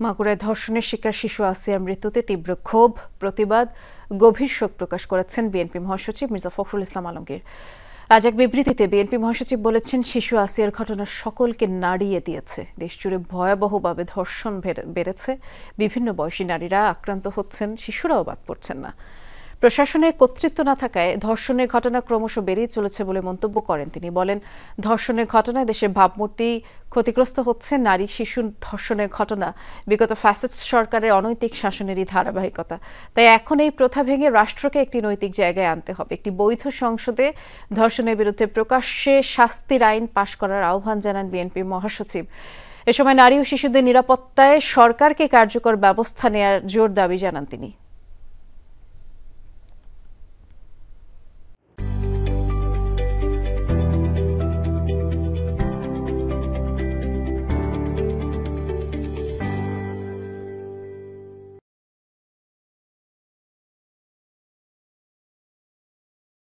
মাগুরায় ধর্ষণের শিকার শিশু আসিয়ার মৃত্যুতে তীব্র ক্ষোভ, প্রতিবাদ, গভীর শোক প্রকাশ করেছেন বিএনপি মহাসচিব মির্জা ফখরুল ইসলাম আলমগীর। আজ এক বিবৃতিতে বিএনপি মহাসচিব বলেছেন, শিশু আসিয়ার ঘটনা সকলকে নাড়িয়ে দিয়েছে। দেশজুড়ে ভয়াবহভাবে ধর্ষণ বেড়েছে। বিভিন্ন বয়সী নারীরা আক্রান্ত হচ্ছেন, শিশুরাও বাদ পড়ছেন না। প্রশাসনের কর্তৃত্ব না থাকায় ধর্ষণের ঘটনা ক্রমশ বেড়েই চলেছে বলে মন্তব্য করেন তিনি। বলেন, ধর্ষণের ঘটনায় দেশের ভাবমূর্তি ক্ষতিগ্রস্ত হচ্ছে। নারী শিশু ধর্ষণের ঘটনা বিগত ফ্যাসিস্ট সরকারের অনৈতিক শাসনেরই ধারাবাহিকতা। তাই এখন এই প্রথা ভেঙে রাষ্ট্রকে একটি নৈতিক জায়গায় আনতে হবে। একটি বৈধ সংসদে ধর্ষণের বিরুদ্ধে প্রকাশ্যে শাস্তির আইন পাশ করার আহ্বান জানান বিএনপি মহাসচিব। এ সময় নারী ও শিশুদের নিরাপত্তায় সরকারকে কার্যকর ব্যবস্থা নেয়ার জোর দাবি জানান তিনি।